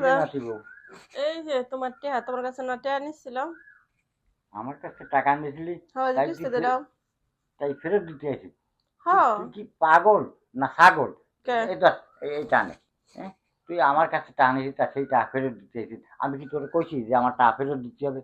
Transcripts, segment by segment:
দাদা নাচিব এই যে তোমার টেহা তোমার কাছে না টেহা নিচ্ছিলাম। আমার কাছে টাকা নিয়েছিলি হ্যাঁ যে তাই কিস্তি দিলাম। তাই ফেরত দিতে আসি তুই হ্যাঁ তুই কি পাগল না ছাগল কে এটা এই টানে হ্যাঁ তুই আমার কাছে টাকা নিয়েছিস তা সেই টাকা ফেরত দিতে আসিস আমি কি তোরে কইছি যে আমার টাকা ফেরত দিতে হবে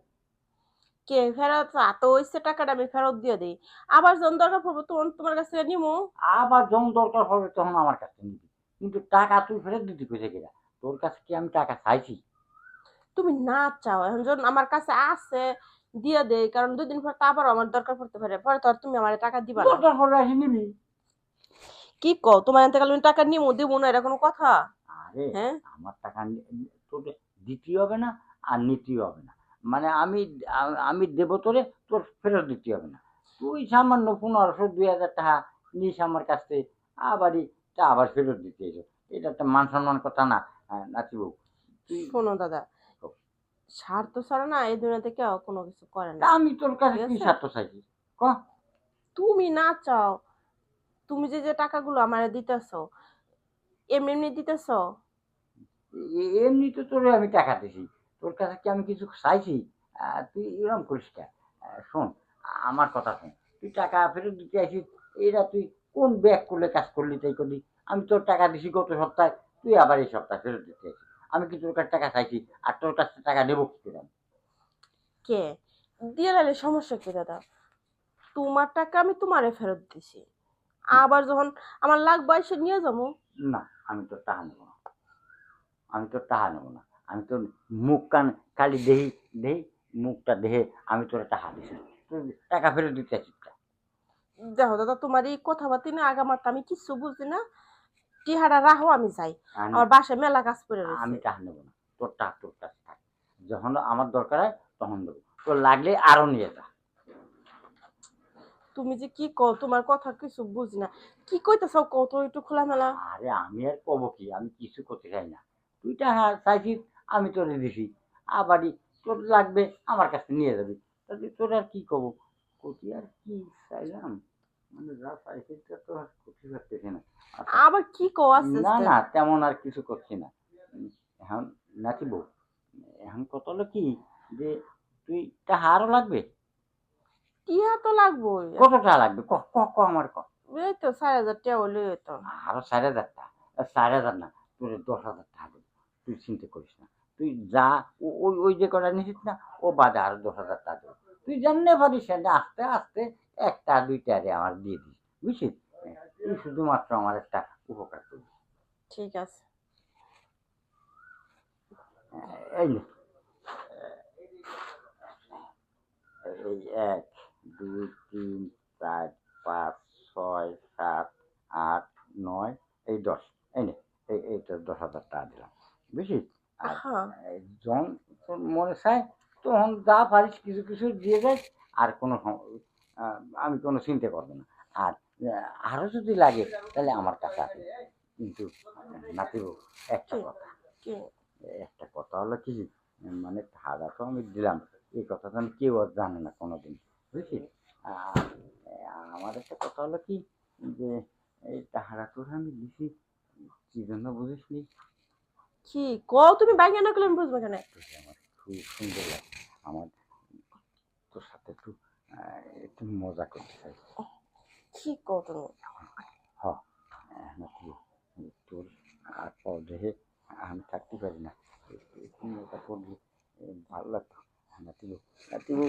কে ফেরত তো ওইসে টাকাটা আমি ফেরত দিয়ে দিই। আবার যখন দরকার পড়বো তখন তোমার কাছ থেকে নিমু। আবার যখন দরকার হবে তখন আমার কাছে নিবি কিন্তু টাকা তুই ফেরত দিতে কইছে কিনা তোর কাছে কি আমি টাকা চাইছি তুমি না চাও এখন যখন আমার কাছে আছে দিয়ে দেই, কারণ 2 দিন পর তো আবার আমার দরকার পড়তে পারে, পরে তো আর তুমি আমার টাকা দিবা না। দরকার পড়লে আসি নিবি কি কও, তোমার এতে কাল টাকা নিমু দিমু না এটা কোনো কথা? আরে হ্যাঁ আমার টাকা তোকে দিতে হবে না আর নিতেও হবে না মানে আমি দেবো তোরে তোর ফেরত দিতে হবে না তুই সামান্য 1500 2000 টাকা নিস আমার কাছ থেকে আবারই তা আবার ফেরত দিতে এসো এটা একটা মান সম্মান কথা না নাচিব তুই শোনো দাদা, স্বার্থ ছাড়া না এই দুনিয়াতে কেউ কোনো কিছু করে তা না। আমি তোর কাছে ঠিক কি আছে, স্বার্থ চাইছি ক তুমি না চাও, তুমি যে যে টাকাগুলো আমারে দিতেছো এমনি এমনি দিতেছো। এমনি তো তোরে আমি টাকা দিছি তোর কাছে কি আমি কিছু চাইছি তুই এরকম করিস কেন শোন আমার কথা শোন তুই টাকা ফেরত দিতে আসিস এরা তুই কোন ব্যাক করলে কাজ করলি তাই করলি আমি তোর টাকা দিছি গত সপ্তাহে তুই আবার এই সপ্তাহে ফেরত দিতে আসিস আমি কি তোর কাছে টাকা চাইছি আর তোর কাছে টাকা নেবো কি করে আমি? কে দিয়ে লাইলে সমস্যা কি দাদা? তোমার টাকা আমি তোমারে ফেরত দিছি, আবার যখন আমার লাগবে সে নিয়ে যাবো। না আমি তোর টাকা নেবো না আমি তোর টাকা নেবো না আমি তোর মুখ কান খালি দেহি দেহি মুখটা দেহে আমি তোর টাকা দিছি তুই টাকা ফেরত দিতে আসিস কা? দেখো দাদা, তোমার এই কথাবার্তা না আগামাতা আমি কিছু বুঝি না। টিহারা রাহো আমি যাই, না আমার বাসায় মেলা কাজ করে রয়েছে। আমি টাকা নেবো না তোর কাছে থাক যখন আমার দরকার হয় তখন দেবো তোর লাগলে আরো নিয়ে যা তুমি যে কি কও তোমার কথা কিছু বুঝি না, কি কইতেছো কও তো একটু খোলামেলা। আরে আমি আর কব কি আমি কিছু করতে চাই না তুই টাকা চাইছিস আমি তোরে দিছি আবারই তোর লাগবে আমার কাছে নিয়ে যাবি তাহলে তোর আর কি কব কতি আর কি চাইলাম মানে যা চাইছি তা তো আর করতে পারতেছি না আচ্ছা আবার কি কও আস্তে না আস্তে। না তেমন আর কিছু করছি না এখন নাচিব এখন কত হলো কি যে তুই টাকা আরো লাগবে টিহা তো লাগবোই। কত টাকা লাগবে ক ক ক আমার ক এই তো 4,000 টাকা হলে তো। আরো 4,000 টাকা 4,000 না তোর 10,000 টাকা দেবো তুই চিন্তা করিস না তুই যা ওই ওই যে কটা নিছিস না ও বাদে আরো 10,000 টাকা দেবো তুই জানলে পারিস না আস্তে আস্তে একটা দুইটা রে আমার দিয়ে দিস বুঝছিস তুই শুধুমাত্র আমার একটা উপকার করবি ঠিক আছে। এই নে এই 1 2 3 4 5 6 7 8 9 এই 10 এই নে এইটা 10,000 টাকা দিলাম বুঝছিস আর হ্যাঁ যখন তোর মনে চায় তখন যা পারিস কিছু কিছু দিয়ে যাস আর কোনো আমি কোনো চিন্তা করবো না আর আরো যদি লাগে তাহলে আমার কাছে আছে কিন্তু নাতিব একটা কি কথা কি একটা কথা হলো কি মানে টাকা তো আমি দিলাম এই কথাটা আমি কেউ আর জানে না কোনোদিন বুঝছিস আর আমার একটা কথা হলো কি যে এই টাকাটা তোর আমি দিছি কি জন্য বুঝিস নি কি কও তুমি বাইকে না করলে আমি বুঝবো কেন? তোকে আমার খুব সুন্দর লাগে আমার তোর সাথে একটু মজা করতে চাই কি কও তুমি? হ নাকি তোর আর পরে আমি থাকতে পারি না একটু মজা করলে ভালো লাগতো নাতিবু নাতিবু